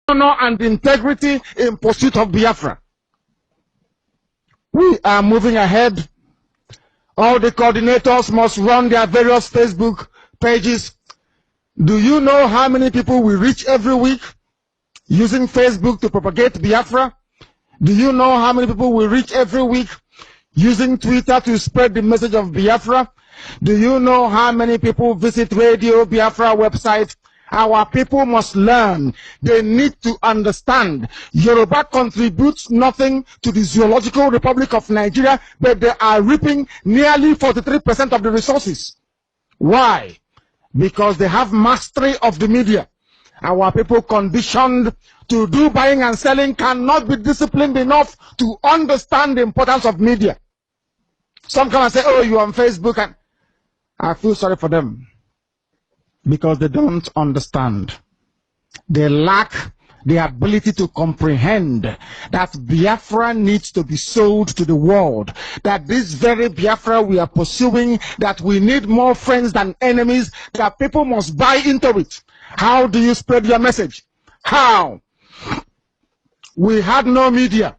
honor and integrity in pursuit of Biafra. We are moving ahead. All the coordinators must run their various Facebook pages. Do you know how many people we reach every week using Facebook to propagate Biafra? Do you know how many people we reach every week using Twitter to spread the message of Biafra? Do you know how many people visit Radio Biafra website? Our people must learn. They need to understand. Yoruba contributes nothing to the Zoological Republic of Nigeria, but they are reaping nearly 43% of the resources. Why? Because they have mastery of the media. Our people conditioned to do buying and selling cannot be disciplined enough to understand the importance of media. Some come and say, oh, you're on Facebook, and I feel sorry for them. Because they don't understand. They lack the ability to comprehend that Biafra needs to be sold to the world. That this very Biafra we are pursuing, that we need more friends than enemies, that people must buy into it. How do you spread your message? How? We had no media.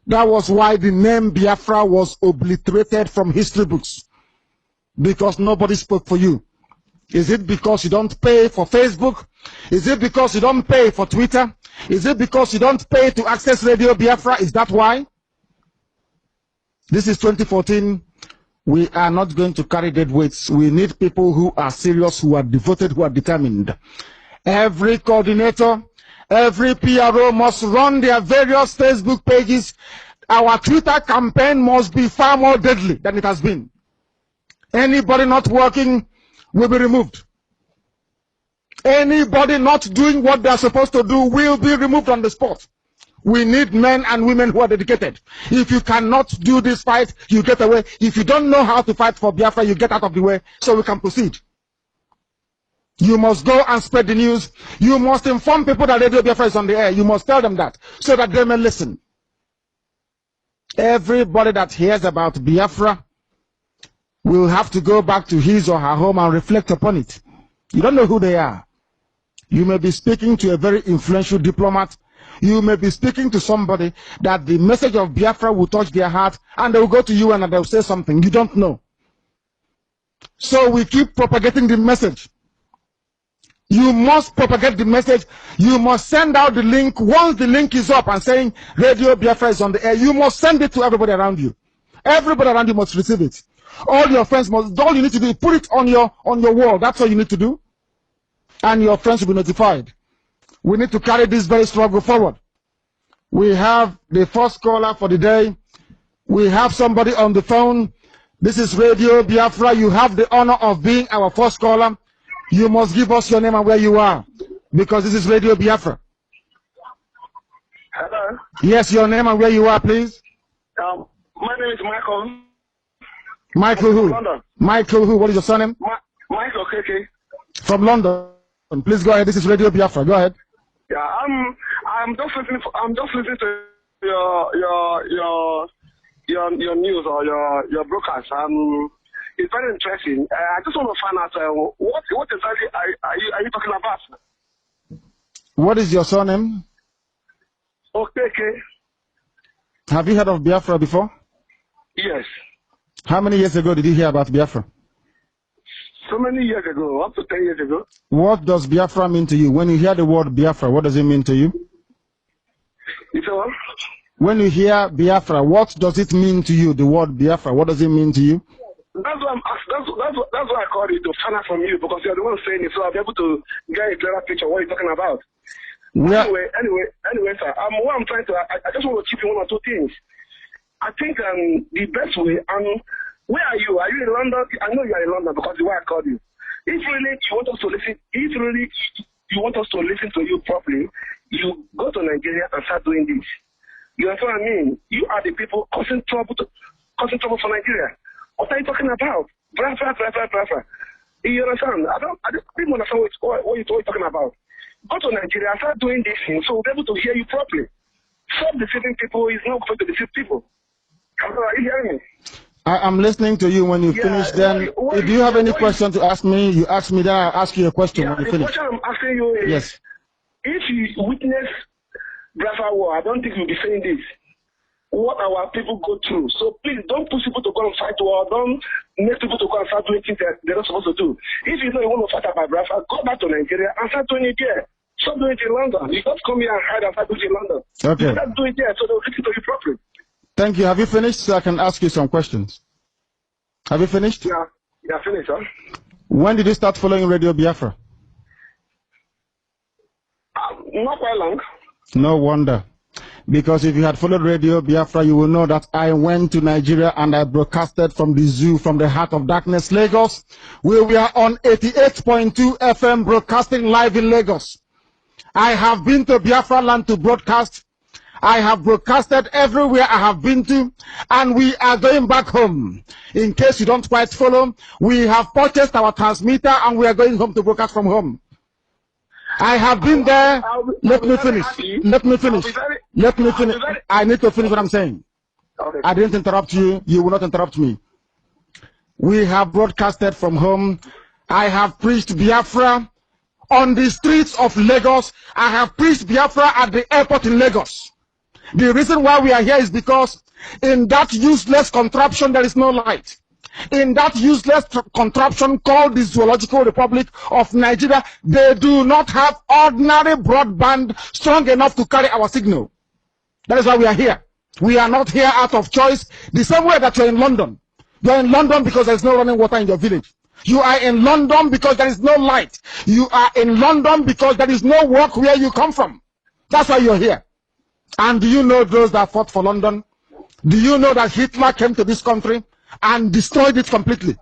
That was why the name Biafra was obliterated from history books. Because nobody spoke for you. Is it because you don't pay for Facebook? Is it because you don't pay for Twitter? Is it because you don't pay to access Radio Biafra? Is that why? This is 2014. We are not going to carry dead weights. We need people who are serious, who are devoted, who are determined. Every coordinator, every PRO must run their various Facebook pages. Our Twitter campaign must be far more deadly than it has been. Anybody not working will be removed. Anybody not doing what they are supposed to do will be removed on the spot. We need men and women who are dedicated. If you cannot do this fight, you get away. If you don't know how to fight for Biafra, you get out of the way so we can proceed. You must go and spread the news. You must inform people that Radio Biafra is on the air. You must tell them that so that they may listen. Everybody that hears about Biafra will have to go back to his or her home and reflect upon it. You don't know who they are. You may be speaking to a very influential diplomat. You may be speaking to somebody that the message of Biafra will touch their heart, and they will go to you and they will say something. You don't know. So we keep propagating the message. You must propagate the message. You must send out the link. Once the link is up and saying Radio Biafra is on the air, you must send it to everybody around you. Everybody around you must receive it. All your friends must, all you need to do is put it on your wall. That's all you need to do. And your friends will be notified. We need to carry this very struggle forward. We have the first caller for the day. We have somebody on the phone. This is Radio Biafra. You have the honor of being our first caller. You must give us your name and where you are, because this is Radio Biafra. Hello? Yes, your name and where you are, please. My name is Michael. Michael who? London. Michael who? What is your surname? Michael KK. From London. Please go ahead. This is Radio Biafra. Go ahead. Yeah, I'm just listening. I'm just listening to your news or your broadcast. It's very interesting. I just want to find out what exactly are you talking about? What is your surname? Okay. Have you heard of Biafra before? Yes. How many years ago did you hear about Biafra? So many years ago, up to 10 years ago. What does Biafra mean to you? When you hear the word Biafra, what does it mean to you? It's all. When you hear Biafra, what does it mean to you? The word Biafra, what does it mean to you? That's why that's why I called you, to find out from you, because you're the one saying it, so I'll be able to get a clearer picture of what you're talking about. Anyway, sir. What I'm trying to, I just want to keep you one or two things. I think the best way, where are you? Are you in London? I know you are in London because the way I called you. If really you want us to listen, to you properly, you go to Nigeria and start doing this. You understand what I mean? You are the people causing trouble for Nigeria. What are you talking about? Blah. You understand? I don't even understand what you're talking about. Go to Nigeria and start doing this thing so we'll be able to hear you properly. Stop deceiving people. It's not going to deceive people. Are you hearing me? I'm listening to you. When you finish, then if you have any question to ask me, you ask me, then I'll ask you a question when you finish. The question I'm asking you is, yes. If you witness Biafra war, I don't think we'll be saying this. What our people go through. So please don't push people to go and fight war. Don't make people to go and start doing things that they're not supposed to do. If you know you want to fight about Biafra, go back to Nigeria and start doing it there. Stop doing it in London. You don't come here and hide and start doing it in London. Okay. Start doing it there so they'll listen to you properly. Thank you. Have you finished? So I can ask you some questions. Have you finished? Yeah, finished, huh? When did you start following Radio Biafra? Not quite long. No wonder. Because if you had followed Radio Biafra, you will know that I went to Nigeria and I broadcasted from the zoo, from the heart of darkness, Lagos. We are on 88.2 FM broadcasting live in Lagos. I have been to Biafra land to broadcast. I have broadcasted everywhere I have been to, and we are going back home. In case you don't quite follow, we have purchased our transmitter and we are going home to broadcast from home. I have been there. Let me finish. I need to finish what I'm saying. Okay. I didn't interrupt you. You will not interrupt me. We have broadcasted from home. I have preached Biafra on the streets of Lagos. I have preached Biafra at the airport in Lagos. The reason why we are here is because in that useless contraption there is no light. In that useless contraption called the Zoological Republic of Nigeria, they do not have ordinary broadband strong enough to carry our signal. That is why we are here. We are not here out of choice. The same way that you're in London. You're in London because there's no running water in your village. You are in London because there is no light. You are in London because there is no work where you come from. That's why you're here. And do you know those that fought for London? Do you know that Hitler came to this country and destroyed it completely?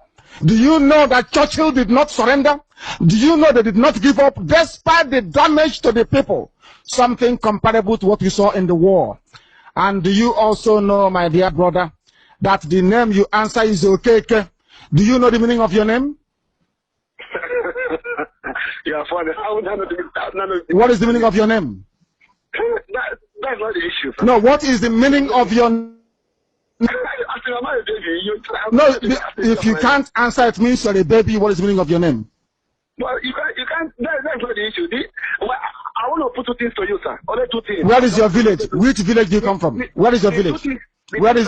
Do you know that Churchill did not surrender? Do you know they did not give up despite the damage to the people? Something comparable to what we saw in the war. And do you also know, my dear brother, that the name you answer is Okeke? Do you know the meaning of your name? Yeah, funny. What is the meaning of your name? That's not the issue. Sir. No, what is the meaning of your name? No, if you can't answer, it means you're a baby. What is the meaning of your name? Well, you can't. That's not the issue. I want to put two things to you, sir. Only two things. Where is your village? Which village do you come from? Where is your village? Where is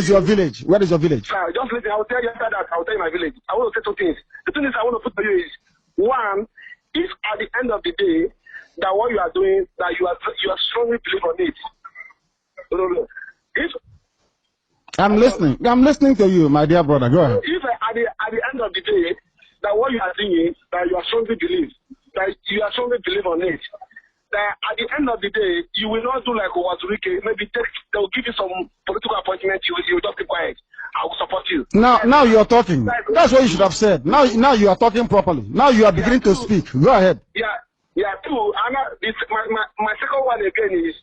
your village? Where is your village? Sir, just listen. I'll tell you after that. I'll tell you my village. I want to say two things. The two things I want to put to you is, one, if at the end of the day that what you are doing, that you are strongly believe on it. If I'm listening to you, my dear brother. Go ahead. If at the end of the day that what you are doing, that you are strongly believe on it, that at the end of the day you will not do like Wazurike. Maybe they will give you some political appointment. You will just keep quiet. I will support you. Now you are talking. That's what you should have said. Now you are talking properly. Now you are beginning to speak. Go ahead. Yeah. Two. My second one again is,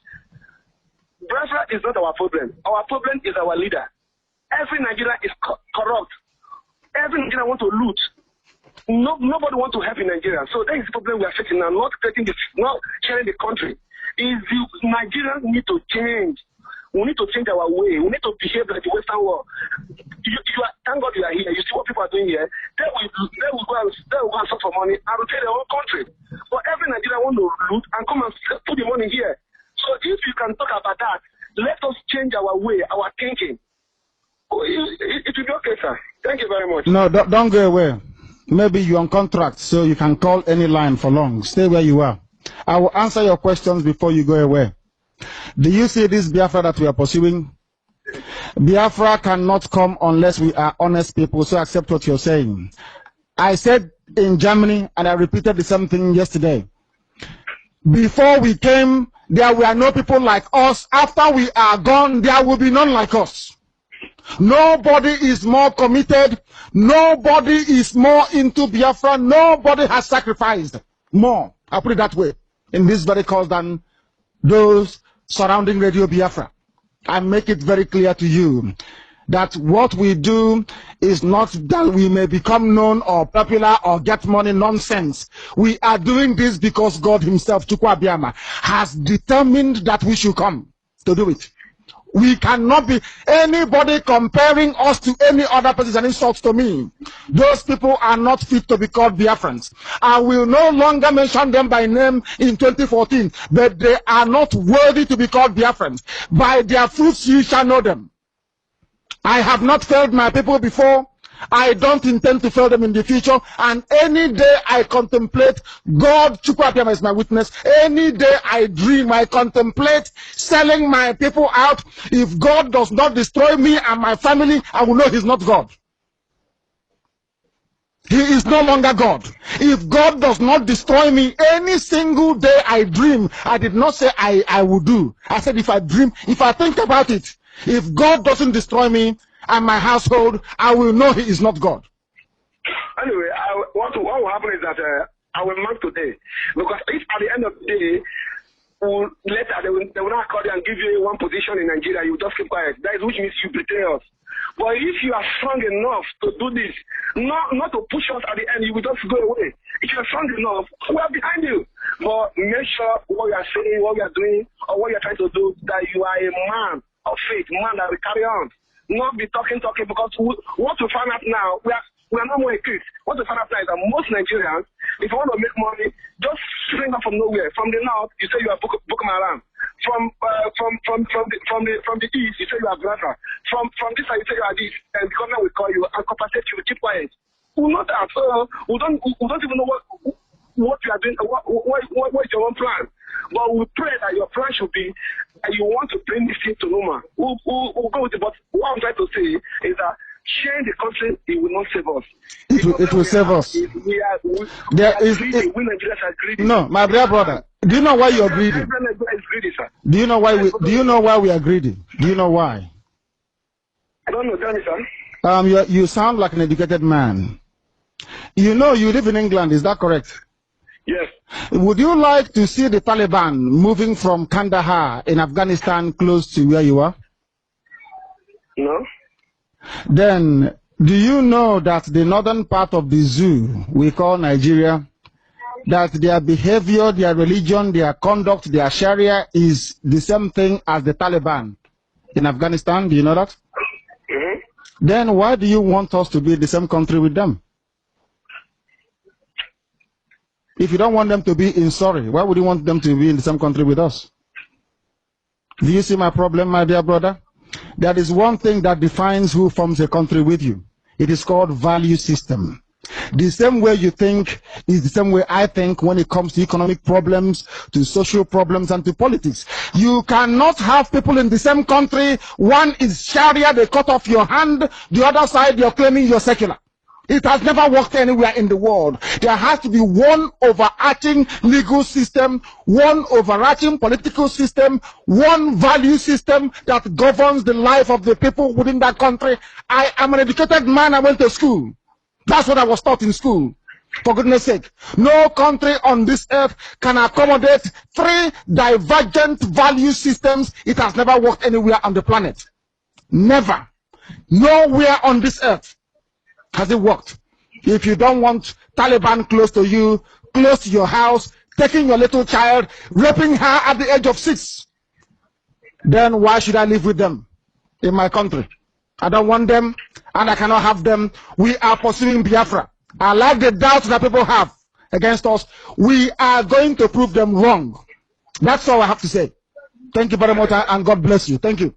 Biafra is not our problem. Our problem is our leader. Every Nigerian is corrupt. Every Nigerian want to loot. Nobody want to help in Nigeria. So that is the problem we are facing now. Not sharing the country. Nigerians need to change. We need to change our way. We need to behave like the Western world. Thank God you are here. You see what people are doing here. They will go and search for money and rotate their own country. But every Nigerian want to loot and come and put the money here. So if you can talk about that, let us change our way, our thinking. It will be okay, sir. Thank you very much. No, don't go away. Maybe you're on contract, so you can call any line for long. Stay where you are. I will answer your questions before you go away. Do you see this Biafra that we are pursuing? Biafra cannot come unless we are honest people, so accept what you're saying. I said in Germany, and I repeated the same thing yesterday. Before we came, there were no people like us. After we are gone, there will be none like us. Nobody is more committed. Nobody is more into Biafra. Nobody has sacrificed more, I'll put it that way, in this very cause than those surrounding Radio Biafra. I make it very clear to you that what we do is not that we may become known or popular or get money nonsense. We are doing this because God himself, Chukwu Abiyama, has determined that we should come to do it. We cannot be anybody comparing us to any other person is an insult to me. Those people are not fit to be called Biafrans. I will no longer mention them by name in 2014, but they are not worthy to be called Biafrans. By their fruits you shall know them. I have not failed my people before. I don't intend to fail them in the future, and any day I contemplate, God, Chukwuapiama is my witness, any day I dream, I contemplate selling my people out. If God does not destroy me and my family, I will know he's not God. He is no longer God. If God does not destroy me, any single day I dream, I did not say I will do. I said if I dream, if I think about it, if God doesn't destroy me and my household, I will know he is not God. Anyway, what will happen is that I will mark today. Because if at the end of the day, later they will not call you and give you one position in Nigeria, you just keep quiet. That is which means you betray us. But if you are strong enough to do this, not to push us at the end, you will just go away. If you are strong enough, we are behind you. But make sure what you are saying, what you are doing, or what you are trying to do, that you are a man of faith, man that will carry on. Not be talking, because what we find out now, we are not more equipped. What we find out now is that most Nigerians, if you want to make money, just spring up from nowhere. From the north, you say you are Boko Haram. From the east, you say you are biafra. From this side, you say you are this, and the government will call you and compensate you. Keep quiet. We not at all. We don't even know what you are doing. What is your own plan? But we pray that your plan should be that you want to bring this thing to normal. We'll go with it. But what I'm trying to say is that sharing the country, it will not save us. It will save us. Nigerians are greedy. No, my dear brother. Do you know why you are greedy? Greedy, sir. Do you know why we are greedy? Do you know why? I don't know. Tell me, sir. You sound like an educated man. You know you live in England. Is that correct? Yes. Would you like to see the Taliban moving from Kandahar in Afghanistan close to where you are? No. Then, do you know that the northern part of the zoo we call Nigeria, that their behavior, their religion, their conduct, their Sharia is the same thing as the Taliban in Afghanistan? Do you know that? Mm-hmm. Then why do you want us to be in the same country with them? If you don't want them to be in Surrey, why would you want them to be in the same country with us? Do you see my problem, my dear brother? There is one thing that defines who forms a country with you. It is called value system. The same way you think is the same way I think when it comes to economic problems, to social problems, and to politics. You cannot have people in the same country. One is Sharia, they cut off your hand. The other side, you're claiming you're secular. It has never worked anywhere in the world. There has to be one overarching legal system, one overarching political system, one value system that governs the life of the people within that country. I am an educated man. I went to school. That's what I was taught in school. For goodness sake, no country on this earth can accommodate three divergent value systems. It has never worked anywhere on the planet. Never. Nowhere on this earth has it worked. If you don't want Taliban close to you, close to your house, taking your little child, raping her at the age of 6, then why should I live with them in my country? I don't want them, and I cannot have them. We are pursuing Biafra. I like the doubts that people have against us. We are going to prove them wrong. That's all I have to say. Thank you very much, and God bless you. Thank you.